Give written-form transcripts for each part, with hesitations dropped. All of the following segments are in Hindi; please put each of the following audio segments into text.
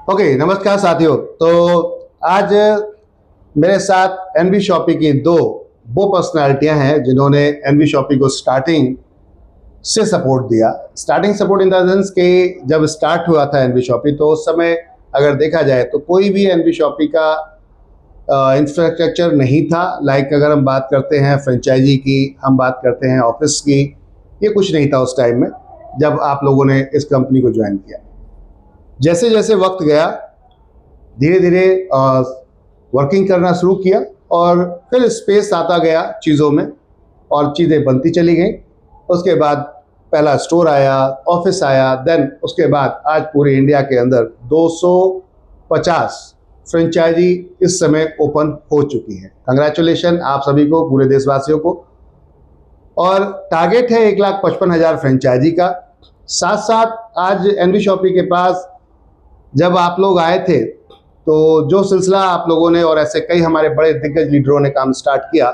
ओके, नमस्कार साथियों। तो आज मेरे साथ एनवी शॉपी की वो पर्सनालिटियां हैं जिन्होंने एनवी शॉपी को स्टार्टिंग से सपोर्ट दिया। Starting support in the sense कि जब स्टार्ट हुआ था एनवी शॉपी तो उस समय अगर देखा जाए तो कोई भी एनवी शॉपी का इंफ्रास्ट्रक्चर नहीं था। लाइक अगर हम बात करते हैं फ्रेंचाइजी की, हम बात करते हैं ऑफिस की, ये कुछ नहीं था उस टाइम में जब आप लोगों ने इस कंपनी को ज्वाइन किया। जैसे जैसे वक्त गया धीरे धीरे वर्किंग करना शुरू किया और फिर स्पेस आता गया चीज़ों में और चीज़ें बनती चली गई। उसके बाद पहला स्टोर आया, ऑफिस आया, देन उसके बाद आज पूरे इंडिया के अंदर 250 फ्रेंचाइजी इस समय ओपन हो चुकी है। कंग्रेचुलेशन आप सभी को, पूरे देशवासियों को। और टारगेट है 1,55,000 फ्रेंचाइजी का। साथ साथ आज एनवी शॉपी के पास जब आप लोग आए थे तो जो सिलसिला आप लोगों ने और ऐसे कई हमारे बड़े दिग्गज लीडरों ने काम स्टार्ट किया,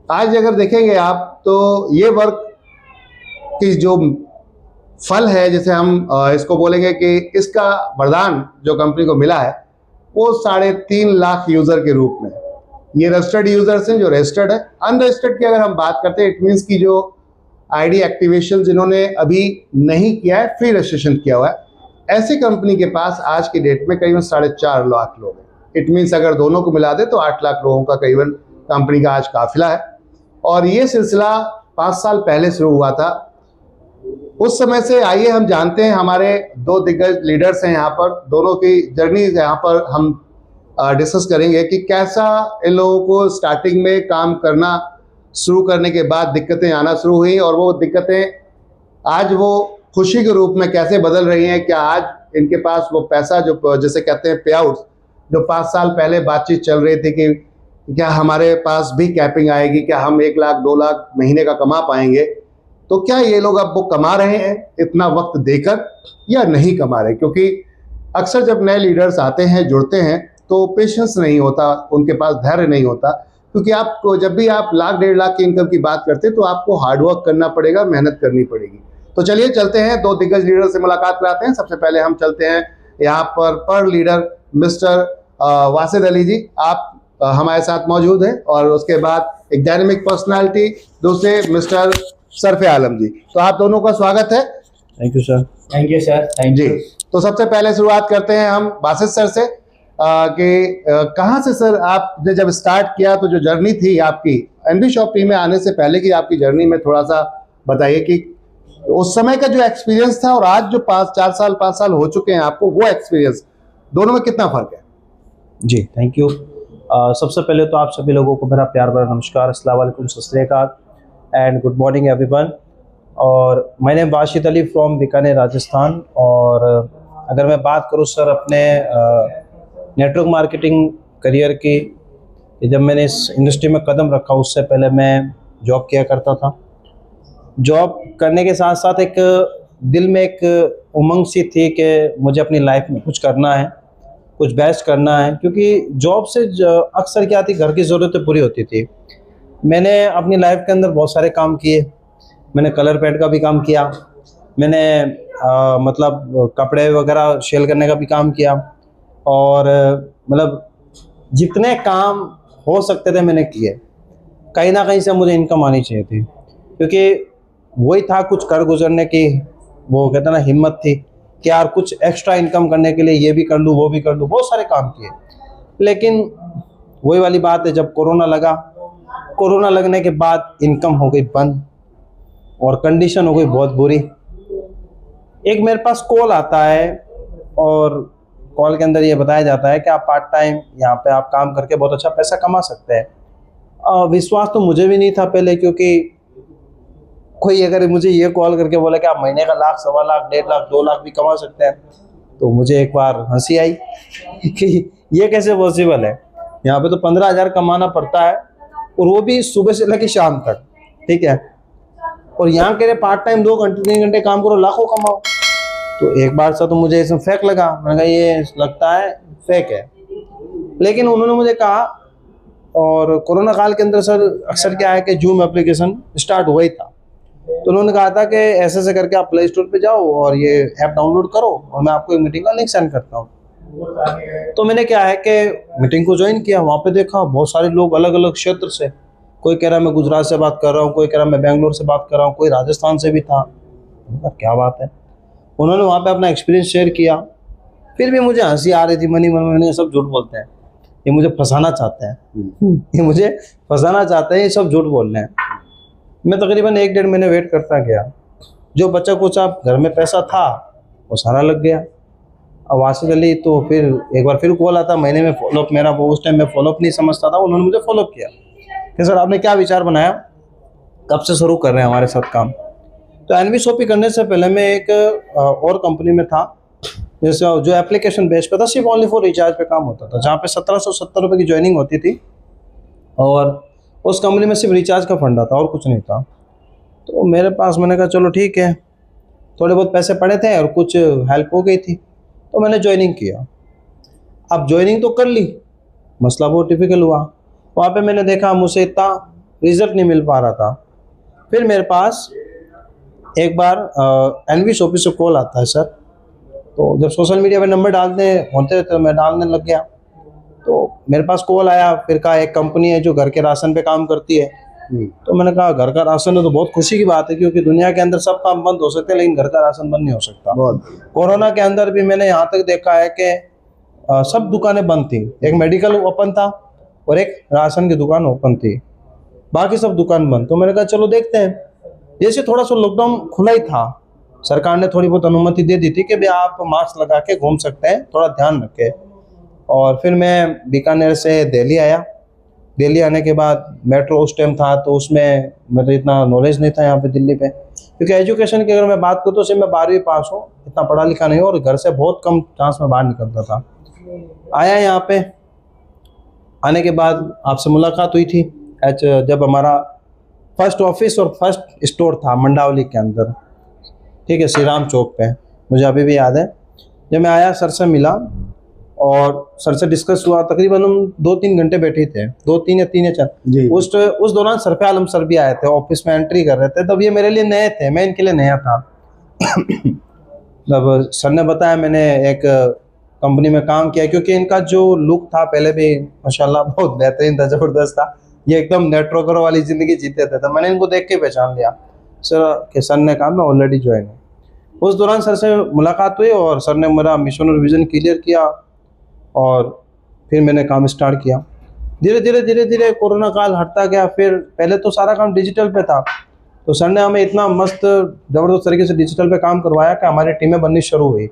आज अगर देखेंगे आप तो ये वर्क की जो फल है, जैसे हम इसको बोलेंगे कि इसका वरदान जो कंपनी को मिला है वो 3.5 लाख यूज़र के रूप में। ये रजिस्टर्ड यूज़र्स हैं जो रजिस्टर्ड है। अनरजिस्टर्ड की अगर हम बात करते हैं, इट मीन्स की जो आईडी एक्टिवेशन जिन्होंने अभी नहीं किया है, फ्री रजिस्ट्रेशन किया हुआ है, ऐसी कंपनी के पास आज की डेट में करीबन 4.5 लाख लोग हैं। इट मीन्स अगर दोनों को मिला दे तो 8 लाख लोगों का करीबन कंपनी का आज काफिला है। और ये सिलसिला 5 साल पहले शुरू हुआ था। उस समय से आइए हम जानते हैं, हमारे 2 दिग्गज लीडर्स हैं यहाँ पर, दोनों की जर्नी यहाँ पर हम डिस्कस करेंगे कि कैसा इन लोगों को स्टार्टिंग में काम करना शुरू करने के बाद दिक्कतें आना शुरू हुई और वो दिक्कतें आज वो खुशी के रूप में कैसे बदल रही हैं। क्या आज इनके पास वो पैसा जो जैसे कहते हैं पे आउट, जो 5 साल पहले बातचीत चल रही थी कि क्या हमारे पास भी कैपिंग आएगी, क्या हम 1 लाख 2 लाख महीने का कमा पाएंगे, तो क्या ये लोग अब वो कमा रहे हैं इतना वक्त देकर या नहीं कमा रहे? क्योंकि अक्सर जब नए लीडर्स आते हैं, जुड़ते हैं, तो पेशेंस नहीं होता, उनके पास धैर्य नहीं होता। क्योंकि आपको जब भी आप 1 लाख 1.5 लाख की इनकम की बात करते हैं तो आपको हार्डवर्क करना पड़ेगा, मेहनत करनी पड़ेगी। तो चलिए चलते हैं, 2 दिग्गज लीडर से मुलाकात कराते हैं। सबसे पहले हम चलते हैं यहाँ पर लीडर मिस्टर वासिद अली जी, आप हमारे साथ मौजूद हैं। और उसके बाद एक डायनेमिक पर्सनालिटी दूसरे मिस्टर सरफे आलम जी। तो आप दोनों का स्वागत है। Thank you sir. Thank you sir. Thank जी। यू। तो सबसे पहले शुरुआत करते हैं हम वासिद सर से कि कहाँ से सर आपने जब स्टार्ट किया, तो जो जर्नी थी आपकी एनवी शॉपी में आने से पहले की आपकी जर्नी में थोड़ा सा बताइए कि उस समय का जो एक्सपीरियंस था और आज जो 5 साल हो चुके हैं आपको, वो एक्सपीरियंस दोनों में कितना फर्क है? जी थैंक यू। सबसे पहले तो आप सभी लोगों को मेरा प्यार भरा नमस्कार, अस्सलाम वालेकुम, सत श्री अकाल एंड गुड मॉर्निंग एवरीवन। और मैं नेम वासिद अली फ्रॉम बीकानेर राजस्थान। और अगर मैं बात करूँ सर अपने नेटवर्क मार्केटिंग करियर की, जब मैंने इस इंडस्ट्री में कदम रखा उससे पहले मैं जॉब किया करता था। जॉब करने के साथ साथ एक दिल में एक उमंग सी थी कि मुझे अपनी लाइफ में कुछ करना है, कुछ बेस्ट करना है। क्योंकि जॉब से अक्सर क्या थी, घर की ज़रूरतें पूरी होती थी। मैंने अपनी लाइफ के अंदर बहुत सारे काम किए। मैंने कलर पेंट का भी काम किया, मैंने मतलब कपड़े वगैरह सेल करने का भी काम किया, और मतलब जितने काम हो सकते थे मैंने किए। कहीं ना कहीं से मुझे इनकम आनी चाहिए थी, क्योंकि वही था कुछ कर गुजरने की, वो कहते ना हिम्मत थी कि यार कुछ एक्स्ट्रा इनकम करने के लिए ये भी कर लूँ वो भी कर लूँ। बहुत सारे काम किए, लेकिन वही वाली बात है, जब कोरोना लगा, कोरोना लगने के बाद इनकम हो गई बंद और कंडीशन हो गई बहुत बुरी। एक मेरे पास कॉल आता है और कॉल के अंदर ये बताया जाता है कि आप पार्ट टाइम यहाँ पे आप काम करके बहुत अच्छा पैसा कमा सकते हैं। विश्वास तो मुझे भी नहीं था पहले, क्योंकि कोई अगर मुझे ये कॉल करके बोला कि आप महीने का 1 लाख, 1.25 लाख, 1.5 लाख, 2 लाख भी कमा सकते हैं, तो मुझे एक बार हंसी आई कि ये कैसे पॉसिबल है। यहाँ पे तो 15,000 कमाना पड़ता है, और वो भी सुबह से लेकर शाम तक, ठीक है। और यहाँ के लिए पार्ट टाइम 2 घंटे 3 घंटे काम करो, लाखों कमाओ। तो एक बार सा तो मुझे इसमें फेक लगा। मैंने कहा ये लगता है फेक है। लेकिन उन्होंने मुझे कहा, और कोरोना काल के अंदर सर अक्सर क्या है कि जूम एप्लीकेशन स्टार्ट हुआ ही था, तो उन्होंने कहा था कि ऐसे ऐसे करके आप प्ले स्टोर पे जाओ और ये ऐप डाउनलोड करो और मैं आपको एक मीटिंग का लिंक सेंड करता हूँ। तो मैंने क्या है कि मीटिंग को ज्वाइन किया, वहाँ पे देखा बहुत सारे लोग अलग अलग क्षेत्र से, कोई कह रहा मैं गुजरात से बात कर रहा हूँ, कोई कह रहा मैं बेंगलोर से बात कर रहा हूँ, कोई राजस्थान से भी था। क्या बात है। उन्होंने वहाँ पे अपना एक्सपीरियंस शेयर किया, फिर भी मुझे हंसी आ रही थी मन ही मन में। मैंने ये सब झूठ बोलते हैं, ये मुझे फंसाना चाहते हैं, ये मुझे फंसाना चाहते हैं, ये सब झूठ बोल रहे हैं। मैं तकरीबन 1-1.5 महीने वेट करता गया। जो बचा कुचा घर में पैसा था वो सारा लग गया। अब वहाँ से चली तो फिर एक बार फिर कॉल आता, महीने में फॉलोअप मेरा, वो उस टाइम मैं फॉलोअप नहीं समझता था, उन्होंने मुझे फॉलोअप किया कि सर आपने क्या विचार बनाया, कब से शुरू कर रहे हैं हमारे साथ काम। तो एनवी शॉपिंग करने से पहले मैं एक और कंपनी में था, जैसे जो एप्लीकेशन बेस पे था, सिर्फ ओनली फॉर रिचार्ज पे काम होता था, जहाँ पे 1770 रुपये की ज्वाइनिंग होती थी और उस कंपनी में सिर्फ रिचार्ज का फंडा था और कुछ नहीं था। तो मेरे पास, मैंने कहा चलो ठीक है, थोड़े बहुत पैसे पड़े थे और कुछ हेल्प हो गई थी, तो मैंने ज्वाइनिंग किया। अब ज्वाइनिंग तो कर ली, मसला बहुत टिपिकल हुआ। वहाँ पे मैंने देखा मुझसे इतना रिजल्ट नहीं मिल पा रहा था। फिर मेरे पास एक बार एनवी शॉपिंग से कॉल आता है सर। तो जब सोशल मीडिया पे नंबर डालते होते तो मैं डालने लग गया, तो मेरे पास कॉल आया। फिर कहा एक कंपनी है जो घर के राशन पे काम करती है। तो मैंने कहा घर का राशन है तो बहुत खुशी की बात है, क्योंकि दुनिया के अंदर सब काम बंद हो सकते हैं लेकिन घर का राशन बंद नहीं हो सकता। कोरोना के अंदर भी मैंने यहाँ तक देखा है कि सब दुकानें बंद थी, एक मेडिकल ओपन था और एक राशन की दुकान ओपन थी, बाकी सब दुकान बंद। तो मैंने कहा चलो देखते हैं। जैसे थोड़ा सा लॉकडाउन खुला ही था, सरकार ने थोड़ी बहुत अनुमति दे दी थी कि भाई आप मास्क लगा के घूम सकते हैं, थोड़ा ध्यान रखें। और फिर मैं बीकानेर से दिल्ली आया। दिल्ली आने के बाद मेट्रो उस टाइम था तो उसमें मेरे इतना नॉलेज नहीं था यहाँ पे दिल्ली पे, क्योंकि एजुकेशन की अगर मैं बात करूँ तो सिर्फ मैं 12वीं पास हूँ, इतना पढ़ा लिखा नहीं हूँ और घर से बहुत कम चांस में बाहर निकलता था। आया यहाँ पे, आने के बाद आपसे मुलाकात हुई थी जब हमारा फर्स्ट ऑफिस और फर्स्ट स्टोर था मंडावली के अंदर, ठीक है, श्री राम चौक पे, मुझे अभी भी याद है। जब मैं आया सर से मिला और सर से डिस्कस हुआ, तकरीबन हम 2-3 घंटे बैठे थे, 2-3 या 3 या 4। उस दौरान सरफे आलम सर भी आए थे, ऑफिस में एंट्री कर रहे थे। तब ये मेरे लिए नए थे, मैं इनके लिए नया था। तब सर ने बताया, मैंने एक कंपनी में काम किया, क्योंकि इनका जो लुक था पहले भी माशाल्लाह बहुत बेहतरीन था, ज़बरदस्त था। ये एकदम नेटवर्कर वाली ज़िंदगी जीते थे। तो मैंने इनको देख के पहचान लिया सर ने कहा मैं ऑलरेडी ज्वाइन हूँ। उस दौरान सर से मुलाकात हुई और सर ने मेरा मिशन और विज़न क्लियर किया और फिर मैंने काम स्टार्ट किया। धीरे धीरे कोरोना काल हटता गया। फिर पहले तो सारा काम डिजिटल पे था, तो सर ने हमें इतना मस्त ज़बरदस्त तरीके से डिजिटल पे काम करवाया कि हमारी टीमें बननी शुरू हुई।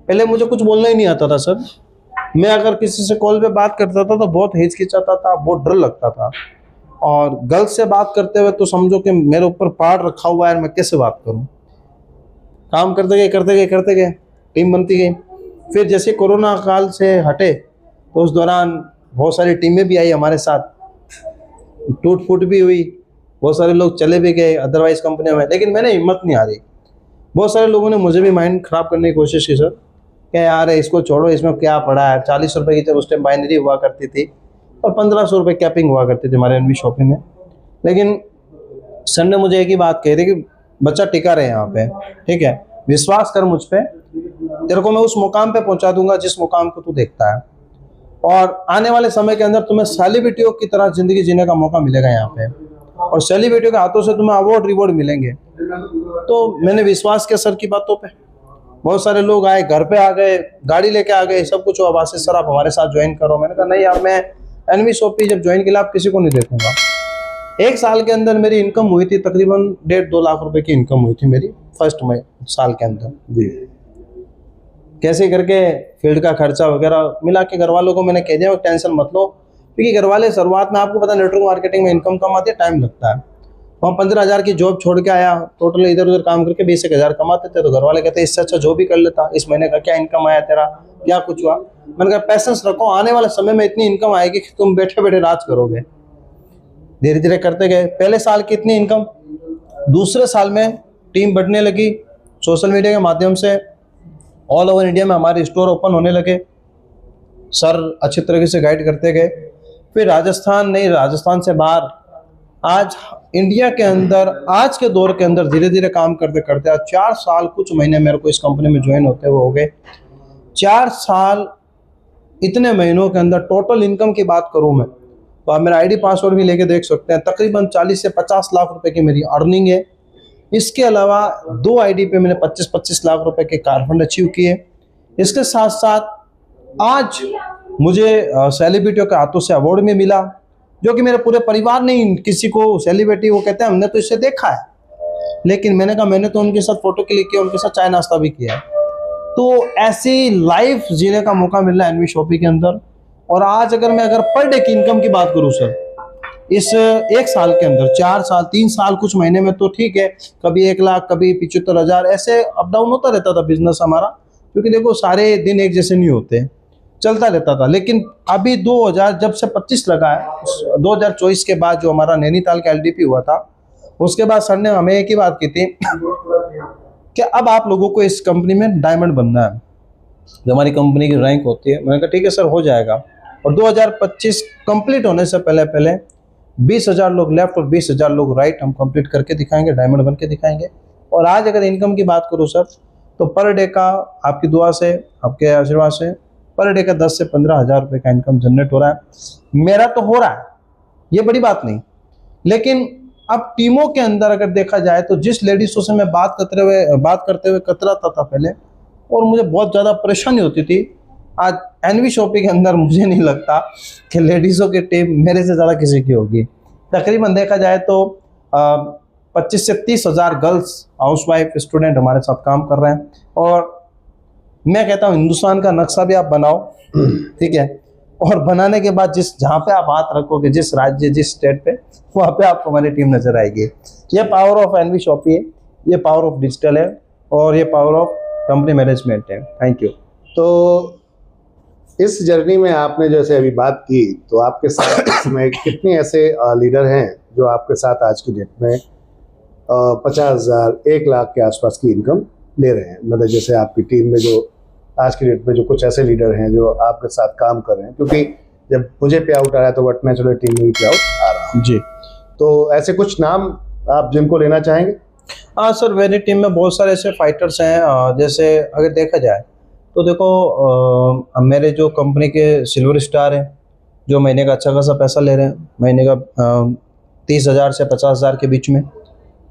पहले मुझे कुछ बोलना ही नहीं आता था सर। मैं अगर किसी से कॉल पे बात करता था तो बहुत हिचकिचाता था, बहुत डर लगता था। और गर्ल्स से बात करते हुए तो समझो कि मेरे ऊपर पहाड़ रखा हुआ है, मैं कैसे बात करूं। काम करते गए टीम बनती गई। फिर जैसे कोरोना काल से हटे तो उस दौरान बहुत सारी टीमें भी आई हमारे साथ, टूट फूट भी हुई, बहुत सारे लोग चले भी गए अदरवाइज कंपनियों में, लेकिन मैंने हिम्मत नहीं हारी। बहुत सारे लोगों ने मुझे भी माइंड ख़राब करने की कोशिश की, सर क्या यार है, इसको छोड़ो, इसमें क्या पड़ा है। 40 रुपये की जब उस टाइम बाइनरी हुआ करती थी और 1500 रुपये कैपिंग हुआ करती थी हमारे एनवी शॉपिंग में। लेकिन सर ने मुझे एक ही बात कही थी कि बच्चा टिका रहे यहाँ पे, ठीक है, विश्वास कर मुझ पे, तेरे को मैं उस मुकाम पे पहुँचा दूंगा जिस मुकाम को तू देखता है, और आने वाले समय के अंदर तुम्हें सेलिब्रिटियों की तरह ज़िंदगी जीने का मौका मिलेगा यहाँ पे, और सेलिब्रिटियों के हाथों से तुम्हें अवार्ड रिवॉर्ड मिलेंगे। तो मैंने विश्वास किया सर की बातों पे। बहुत सारे लोग आए, घर पे आ गए, गाड़ी लेके आ गए, सब कुछ हुआ। आशीष सर आप हमारे साथ ज्वाइन करो। मैंने कहा नहीं यार, मैं एनवी शॉपिंग जब ज्वाइन किया आप किसी को नहीं देखूंगा। 1 साल के अंदर मेरी इनकम हुई थी तकरीबन 1.5-2 लाख रुपए की इनकम हुई थी मेरी फर्स्ट में साल के अंदर जी। कैसे करके फील्ड का खर्चा वगैरह मिला के घर वालों को मैंने कह दिया टेंशन मत लो, क्योंकि घर वाले शुरुआत में आपको पता नेटवर्क मार्केटिंग में इनकम कम आती है, टाइम लगता है। वहाँ 15,000 की जॉब छोड़ के आया, टोटल इधर उधर काम करके 20,000 कमाते थे। तो घर वाले कहते इससे अच्छा जॉब ही कर लेता, इस महीने का क्या इनकम आया तेरा, क्या कुछ हुआ। मैंने कहा पैसेंस रखो, आने वाले समय में इतनी इनकम आएगी कि तुम बैठे बैठे राज करोगे। धीरे धीरे करते गए। पहले साल की इतनी इनकम, दूसरे साल में टीम बढ़ने लगी, सोशल मीडिया के माध्यम से ऑल ओवर इंडिया में हमारे स्टोर ओपन होने लगे। सर अच्छी तरीके से गाइड करते गए। फिर राजस्थान से बाहर आज इंडिया के अंदर आज के दौर के अंदर धीरे धीरे काम करते करते आज 4 साल कुछ महीने मेरे को इस कंपनी में ज्वाइन होते हुए हो गए। 4 साल इतने महीनों के अंदर टोटल इनकम की बात करूं मैं तो आप मेरा आईडी पासवर्ड भी लेके देख सकते हैं। तकरीबन 40 से 50 लाख रुपए की मेरी अर्निंग है। इसके अलावा 2 आईडी पे मैंने 25-25 लाख रुपए के कार फंड अचीव किए। इसके साथ साथ आज मुझे सेलिब्रिटियों के हाथों से अवार्ड में मिला, जो कि मेरे पूरे परिवार ने किसी को सेलिब्रिटी वो कहते हैं हमने तो इसे देखा है, लेकिन मैंने कहा मैंने तो उनके साथ फोटो क्लिक किया, उनके साथ चाय नाश्ता भी किया है। तो ऐसी लाइफ जीने का मौका मिल रहा है एनवी शॉपी के अंदर। और आज अगर पर डे की इनकम की बात करूं सर, इस 1 साल के अंदर 4 साल 3 साल कुछ महीने में तो ठीक है, कभी 1 लाख कभी 75,000 ऐसे अप डाउन होता रहता था बिजनेस हमारा, क्योंकि देखो सारे दिन एक जैसे नहीं होते, चलता रहता था। लेकिन अभी 2000 जब से 25 लगा है, 2024 के बाद जो हमारा नैनीताल का LDP हुआ था, उसके बाद सर ने हमें एक ही बात की थी कि अब आप लोगों को इस कंपनी में डायमंड बनना है, जो हमारी कंपनी की रैंक होती है। मैंने कहा ठीक है सर, हो जाएगा। और 2025 कंप्लीट होने से पहले पहले 20,000 लोग लेफ्ट और 20,000 लोग राइट हम कंप्लीट करके दिखाएंगे, डायमंड बन के दिखाएंगे। और आज अगर इनकम की बात करूँ सर, तो पर डे का आपकी दुआ से, आपके आशीर्वाद से पर डे का 10 से 15,000 रुपये का इनकम जनरेट हो रहा है। मेरा तो हो रहा है, ये बड़ी बात नहीं। लेकिन अब टीमों के अंदर अगर देखा जाए तो जिस लेडीज़ों से मैं बात करते हुए कतराता था पहले, और मुझे बहुत ज़्यादा परेशानी होती थी, आज एनवी शॉपी के अंदर मुझे नहीं लगता कि लेडीज़ों की टीम मेरे से ज़्यादा किसी की होगी। तकरीबन देखा जाए तो 25 से 30,000 गर्ल्स हाउसवाइफ स्टूडेंट हमारे साथ काम कर रहे हैं। और मैं कहता हूँ हिंदुस्तान का नक्शा भी आप बनाओ, ठीक है, और बनाने के बाद जहाँ पे आप हाथ रखोगे, जिस राज्य जिस स्टेट पे, वहाँ पे आपको हमारी टीम नजर आएगी। ये पावर ऑफ एनवी शॉपी है, ये पावर ऑफ डिजिटल है, और ये पावर ऑफ कंपनी मैनेजमेंट है। Thank you. तो इस जर्नी में आपने जैसे अभी बात की, तो आपके साथ में कितने ऐसे लीडर हैं जो आपके साथ आज की डेट में 50,000 1 लाख के आसपास की इनकम ले रहे हैं? मतलब जैसे आपकी टीम में जो आज की डेट में जो कुछ ऐसे लीडर हैं जो आपके साथ काम कर रहे हैं, क्योंकि जब मुझे पे आउट आ रहा है तो बट नेचुरल टीम में भी पे आउट आ रहा है जी। तो ऐसे कुछ नाम आप जिनको लेना चाहेंगे? हाँ सर, मेरी टीम में बहुत सारे ऐसे फाइटर्स हैं। जैसे अगर देखा जाए तो देखो, मेरे जो कंपनी के सिल्वर स्टार हैं, जो महीने का अच्छा खासा पैसा ले रहे हैं, महीने का 30,000 से 50,000 के बीच में,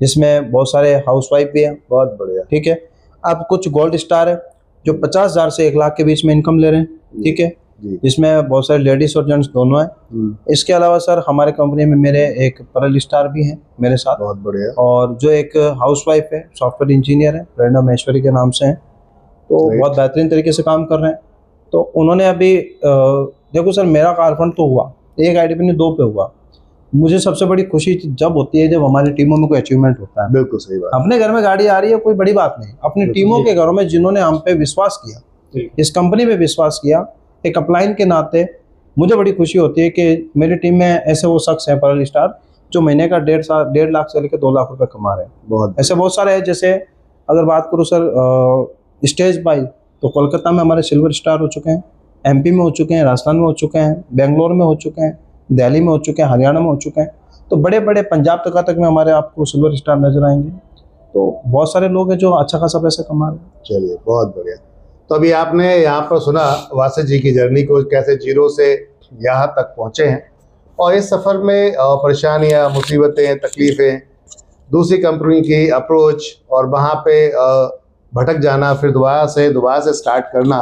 जिसमें बहुत सारे हाउसवाइफ भी हैं। बहुत बढ़िया, ठीक है। अब कुछ गोल्ड स्टार है जो 50,000 से 1 लाख के बीच में इनकम ले रहे हैं, ठीक है, जिसमें बहुत सारे लेडीज और जेंट्स दोनों हैं। इसके अलावा सर हमारे कंपनी में मेरे एक परल स्टार भी हैं मेरे साथ। बहुत बढ़िया। और जो एक हाउसवाइफ है, सॉफ्टवेयर इंजीनियर है, प्रेरणा महेश्वरी के नाम से हैं, तो बहुत बेहतरीन तरीके से काम कर रहे हैं। तो उन्होंने अभी देखो सर, मेरा कार फंड तो हुआ, एक आईडी पे नहीं 2 पे हुआ। मुझे सबसे बड़ी खुशी जब होती है जब हमारी टीमों में कोई अचीवमेंट होता है। बिल्कुल सही बात। अपने घर में गाड़ी आ रही है, कोई बड़ी बात नहीं। अपनी टीमों के घरों में जिन्होंने हम पे विश्वास किया, इस कंपनी पे विश्वास किया, एक अपलाइन के नाते मुझे बड़ी खुशी होती है कि मेरी टीम में ऐसे वो शख्स हैं परल स्टार जो महीने का 1.5 लाख से लेकर 2 लाख रुपए कमा रहे हैं। बहुत ऐसे बहुत सारे हैं। जैसे अगर बात करूँ सर स्टेज बाई, तो कोलकाता में हमारे सिल्वर स्टार हो चुके हैं, MP में हो चुके हैं, राजस्थान में हो चुके हैं, बेंगलोर में हो चुके हैं, दिल्ली में हो चुके हैं, हरियाणा में हो चुके हैं। तो बड़े बड़े पंजाब तक में हमारे आपको सिल्वर स्टार नजर आएंगे। तो बहुत सारे लोग हैं जो अच्छा खासा पैसा कमा रहे हैं। चलिए, बहुत बढ़िया। तो अभी आपने यहाँ पर सुना वासित जी की जर्नी को, कैसे जीरो से यहाँ तक पहुँचे हैं, और इस सफ़र में परेशानियाँ, मुसीबतें, तकलीफ़ें, दूसरी कंपनी की अप्रोच, और वहाँ पे भटक जाना, फिर दोबारा से स्टार्ट करना,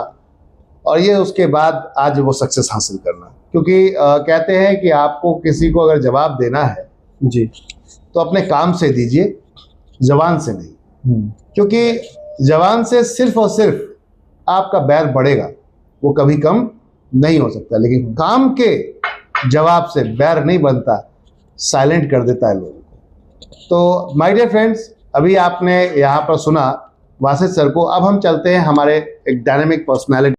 और ये उसके बाद आज वो सक्सेस हासिल करना। क्योंकि कहते हैं कि आपको किसी को अगर जवाब देना है जी, तो अपने काम से दीजिए, जबान से नहीं। क्योंकि जबान से सिर्फ और सिर्फ आपका बैर बढ़ेगा, वो कभी कम नहीं हो सकता। लेकिन काम के जवाब से बैर नहीं बनता, साइलेंट कर देता है लोगों को। तो माय डियर फ्रेंड्स, अभी आपने यहाँ पर सुना वासित सर को। अब हम चलते हैं हमारे एक डायनेमिक पर्सनालिटी